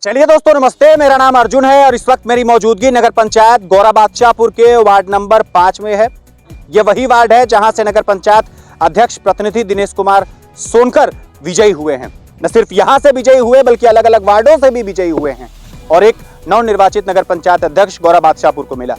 चलिए दोस्तों, नमस्ते। मेरा नाम अर्जुन है और इस वक्त मेरी मौजूदगी नगर पंचायत गौरा बादशाहपुर के वार्ड नंबर 5 में है। यह वही वार्ड है जहां से नगर पंचायत अध्यक्ष प्रतिनिधि दिनेश कुमार सोनकर विजयी हुए हैं। न सिर्फ यहां से विजयी हुए बल्कि अलग अलग वार्डों से भी विजयी हुए हैं और एक नवनिर्वाचित नगर पंचायत अध्यक्ष गौरा बादशाहपुर को मिला।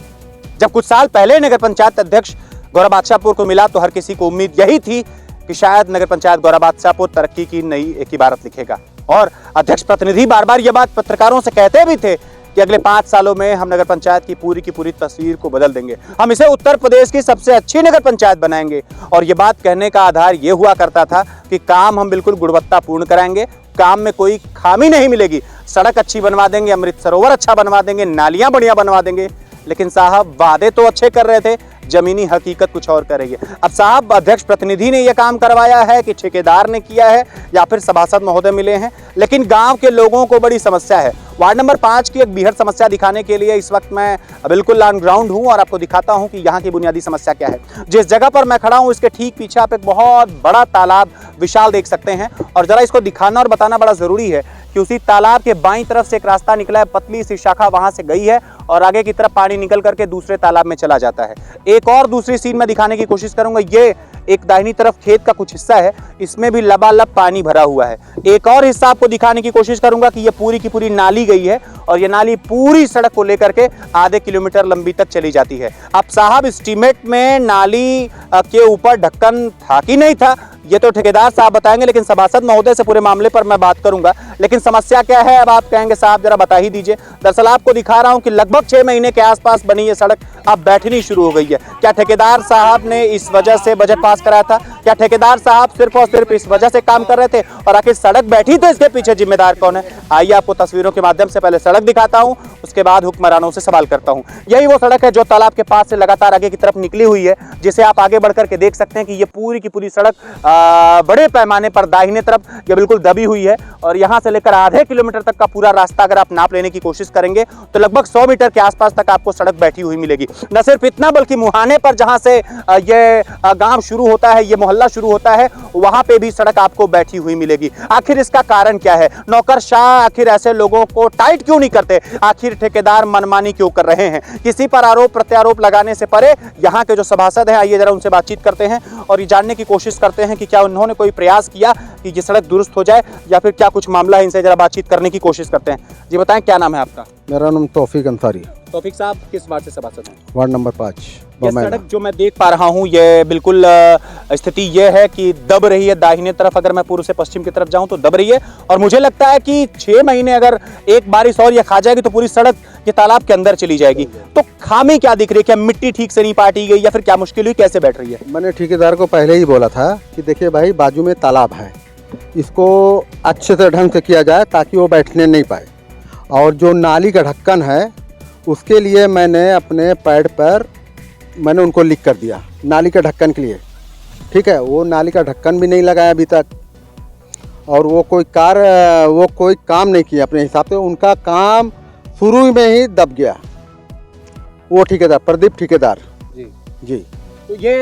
जब कुछ साल पहले नगर पंचायत अध्यक्ष गौरा बादशाहपुर को मिला तो हर किसी को उम्मीद यही थी कि शायद नगर पंचायत गौरा बादशाहपुर तरक्की की नई एक इबारत लिखेगा। और अध्यक्ष प्रतिनिधि बार बार यह बात पत्रकारों से कहते भी थे कि अगले 5 सालों में हम नगर पंचायत की पूरी तस्वीर को बदल देंगे, हम इसे उत्तर प्रदेश की सबसे अच्छी नगर पंचायत बनाएंगे। और यह बात कहने का आधार यह हुआ करता था कि काम हम बिल्कुल गुणवत्तापूर्ण कराएंगे, काम में कोई खामी नहीं मिलेगी, सड़क अच्छी बनवा देंगे, अमृत सरोवर अच्छा बनवा देंगे, नालियां बढ़िया बनवा देंगे। लेकिन साहब वादे तो अच्छे कर रहे थे, जमीनी हकीकत कुछ और करेंगे। अब साहब अध्यक्ष प्रतिनिधि ने यह काम करवाया है कि ठेकेदार ने किया है या फिर सभासद महोदय मिले हैं, लेकिन गांव के लोगों को बड़ी समस्या है। वार्ड नंबर 5 की एक बीहड़ समस्या दिखाने के लिए इस वक्त मैं बिल्कुल ऑन ग्राउंड हूं और आपको दिखाता हूं कि यहां की बुनियादी समस्या क्या है। जिस जगह पर मैं खड़ा हूं इसके ठीक पीछे आप एक बहुत बड़ा तालाब विशाल देख सकते हैं और जरा इसको दिखाना और बताना बड़ा जरूरी है कि उसी तालाब के बाईं तरफ से एक रास्ता निकला है, पतली सी शाखा वहां से गई है और आगे की तरफ पानी निकल करके दूसरे तालाब में चला जाता है। एक और दूसरी सीन में दिखाने की कोशिश करूंगा। ये एक दाहिनी तरफ खेत का कुछ हिस्सा है, इसमें भी लबालब पानी भरा हुआ है। एक और हिस्सा आपको दिखाने की कोशिश करूंगा कि ये पूरी की पूरी नाली गई है और ये नाली पूरी सड़क को लेकर के आधे किलोमीटर लंबी तक चली जाती है। अब साहब एस्टीमेट में नाली के ऊपर ढक्कन था कि नहीं था ये तो ठेकेदार साहब बताएंगे, लेकिन सभासद महोदय से पूरे मामले पर मैं बात करूंगा। लेकिन समस्या क्या है अब आप कहेंगे साहब जरा बता ही दीजिए। दरअसल आपको दिखा रहा हूं कि लगभग 6 महीने के आसपास बनी ये सड़क अब बैठनी शुरू हो गई है। क्या ठेकेदार साहब ने इस वजह से बजट पास कराया था? क्या ठेकेदार साहब सिर्फ और सिर्फ इस वजह से काम कर रहे थे? और आखिर सड़क बैठी तो इसके पीछे जिम्मेदार कौन है? आइए आपको तस्वीरों के माध्यम से पहले सड़क दिखाता हूं, उसके बाद हुक्मरानों से सवाल करता हूं। यही वो सड़क है जो तालाब के पास से लगातार आगे की तरफ निकली हुई है, जिसे आप आगे बढ़कर के देख सकते हैं कि ये पूरी की पूरी सड़क बड़े पैमाने पर दाहिने तरफ ये बिल्कुल दबी हुई है और यहां से लेकर आधे किलोमीटर तक का पूरा रास्ता अगर आप नाप लेने की कोशिश करेंगे तो लगभग 100 मीटर के आसपास तक आपको सड़क बैठी हुई मिलेगी। न सिर्फ इतना बल्कि मुहाने पर जहां से ये गांव शुरू होता है, ये मोहल्ला शुरू होता है, वहां पे भी सड़क आपको बैठी हुई मिलेगी। आखिर इसका कारण क्या है? नौकरशाह आखिर ऐसे लोगों को टाइट क्यों नहीं करते? आखिर ठेकेदार मनमानी क्यों कर रहे हैं? किसी पर आरोप प्रत्यारोप लगाने से परे यहाँ के जो सभासद हैं, आइए जरा उनसे बातचीत करते हैं और ये जानने की कोशिश करते हैं कि क्या उन्होंने कोई प्रयास किया कि ये सड़क दुरुस्त हो जाए या फिर क्या कुछ मामला है। इनसे जरा बातचीत करने की कोशिश करते हैं। जी बताएं, क्या नाम है आपका? मेरा नाम तौफीक अंसारी। तौफीक साहब किस वार्ड से सभासद हैं? Ward number 5। ये सड़क जो मैं देख पा रहा हूँ ये बिल्कुल स्थिति ये है कि दब रही है दाहिने तरफ, अगर मैं पूर्व से पश्चिम की तरफ जाऊं तो दब रही है और मुझे लगता है कि 6 महीने अगर एक बारिश और ये खा जाएगी तो पूरी सड़क ये तालाब के अंदर चली जाएगी। तो खामी क्या दिख रही है? क्या मिट्टी ठीक से नहीं पाटी गई या फिर क्या मुश्किल हुई, कैसे बैठ रही है? मैंने ठेकेदार को पहले ही बोला था कि देखिए भाई, बाजू में तालाब है, इसको अच्छे से ढंग से किया जाए ताकि वो बैठने नहीं पाए। और जो नाली का ढक्कन है उसके लिए मैंने अपने पैड पर मैंने उनको लिख कर दिया नाली के ढक्कन के लिए, ठीक है। वो नाली का ढक्कन भी नहीं लगाया अभी तक और वो कोई काम नहीं किया अपने हिसाब से। उनका काम शुरू में ही दब गया। वो ठेकेदार प्रदीप ठेकेदार जी। तो ये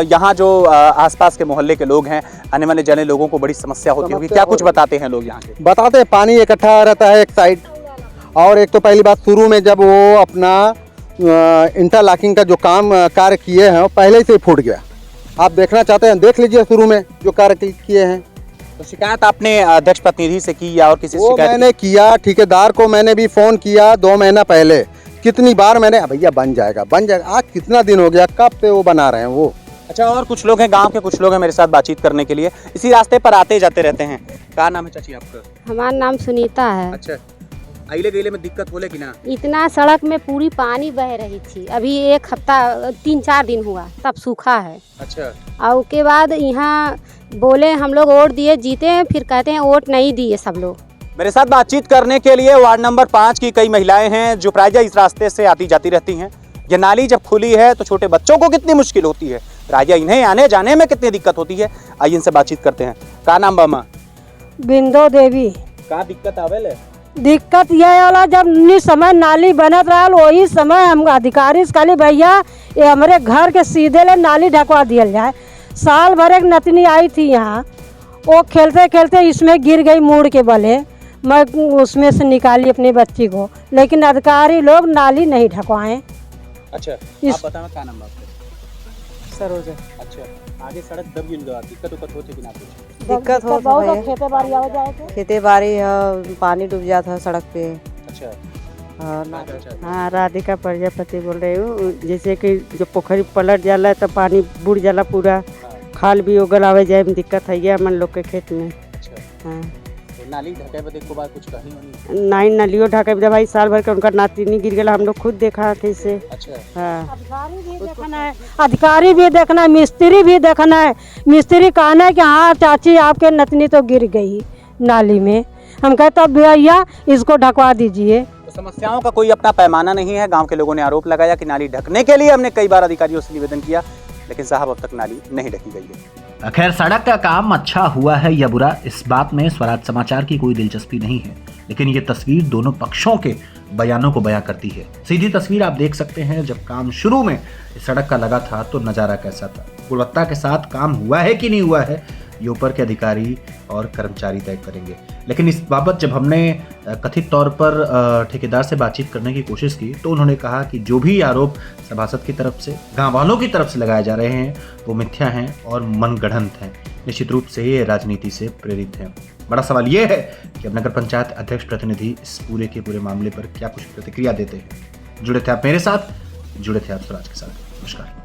यहाँ जो आसपास के मोहल्ले के लोग हैं, आने वाले जाने लोगों को बड़ी समस्या होती होगी, क्या कुछ बताते हैं लोग यहाँ के? बताते हैं पानी इकट्ठा रहता है एक साइड, और एक तो पहली बात शुरू में जब वो अपना इंटरलॉकिंग का जो कार्य किए हैं वो पहले से ही फूट गया। आप देखना चाहते हैं देख लीजिए शुरू में जो कार्य किए हैं। तो शिकायत आपने अध्यक्ष प्रतिनिधि से की या और किसी से शिकायत? मैंने किया, ठेकेदार को मैंने भी फ़ोन किया 2 महीना पहले। कितनी बार मैंने भैया बन जाएगा। आज कितना दिन हो गया, कब से वो बना रहे हैं वो। अच्छा, और कुछ लोग हैं, गांव के कुछ लोग हैं मेरे साथ बातचीत करने के लिए, इसी रास्ते पर आते जाते रहते हैं। क्या नाम है चाची आपका? हमारा नाम सुनीता है। अच्छा, आइले गईले में दिक्कत बोले कि ना? इतना सड़क में पूरी पानी बह रही थी, अभी 1 हफ्ता 3-4 दिन हुआ तब सूखा है। अच्छा, और उसके बाद यहाँ बोले हम लोग वोट दिए जीते हैं, फिर कहते हैं वोट नहीं दिए सब लोग। मेरे साथ बातचीत करने के लिए वार्ड नंबर 5 की कई महिलाएं हैं जो प्रायः इस रास्ते से आती जाती रहती हैं। ये नाली जब खुली है तो छोटे बच्चों को कितनी मुश्किल होती है, प्रायः इन्हें आने जाने में कितनी दिक्कत होती है। आइए इनसे बातचीत करते हैं। क्या नाम बामा? बिंदो देवी। क्या दिक्कत आवेले? दिक्कत यह वाला जब समय नाली बनत रहा वही समय हम अधिकारी से कहली भैया ये हमारे घर के सीधे ले नाली ढकवा दिया जाए। साल भर एक नतनी आई थी यहाँ, वो खेलते खेलते इसमें गिर गई मुड़ के बले, मैं उसमें से निकाली अपनी बच्ची को, लेकिन अधिकारी लोग नाली नहीं ढकवाएं। अच्छा, इस- आप बताना क्या नाम है आपका? सरोजा। अच्छा, आगे सड़क दब गिल गया, दिक्कत उक्कत होती कि ना कुछ? दिक्कत हो बहुत भाई, खेते बाड़ी आ जाए तो खेती बाड़ी है, पानी डूब जाता है सड़क पे। अच्छा, और क्या कहना चाहते हैं? हाँ, राधिका प्रजापति बोल रही हूँ। जैसे कि जो पोखरी पलट जाला तो पानी बुड़ जाला पूरा, खाल भी उगल आवे जाए में दिक्कत है गया मन लोग के खेत में। अच्छा, हाँ, तो नाली ढके बदे को बात कुछ कहनी होनी? नाइन नलियो ढके दे भाई, साल भर के उनका नातिनी गिर गया, हम लोग खुद देखा कैसे। अच्छा, हाँ, अधिकारी भी देखना है, अधिकारी भी देखना है, मिस्त्री भी देखना है। मिस्त्री कहना है कि हाँ चाची आपके नतनी तो गिर गई नाली में, हम कहते अब भैया इसको ढकवा दीजिए। तो समस्याओं का कोई अपना पैमाना नहीं है। गांव के लोगों ने आरोप लगाया कि नाली ढकने के लिए हमने कई बार अधिकारियों से निवेदन किया, लेकिन साहब अब तक नाली नहीं ढकी गई है। खैर, सड़क का काम अच्छा हुआ है या बुरा, इस बात में स्वराज समाचार की कोई दिलचस्पी नहीं है, लेकिन ये तस्वीर दोनों पक्षों के बयानों को बयां करती है। सीधी तस्वीर आप देख सकते हैं, जब काम शुरू में इस सड़क का लगा था तो नज़ारा कैसा था। गुणवत्ता के साथ काम हुआ है कि नहीं हुआ है, ये ऊपर के अधिकारी और कर्मचारी तय करेंगे। लेकिन इस बाबत जब हमने कथित तौर पर ठेकेदार से बातचीत करने की कोशिश की तो उन्होंने कहा कि जो भी आरोप सभासद की तरफ से, गाँव वालों की तरफ से लगाए जा रहे हैं वो मिथ्या हैं और मनगढ़ंत हैं। निश्चित रूप से ये राजनीति से प्रेरित हैं। बड़ा सवाल ये है कि अब नगर पंचायत अध्यक्ष प्रतिनिधि इस पूरे के पूरे मामले पर क्या कुछ प्रतिक्रिया देते हैं। जुड़े थे आप मेरे साथ, जुड़े थे आप स्वराज के साथ। नमस्कार।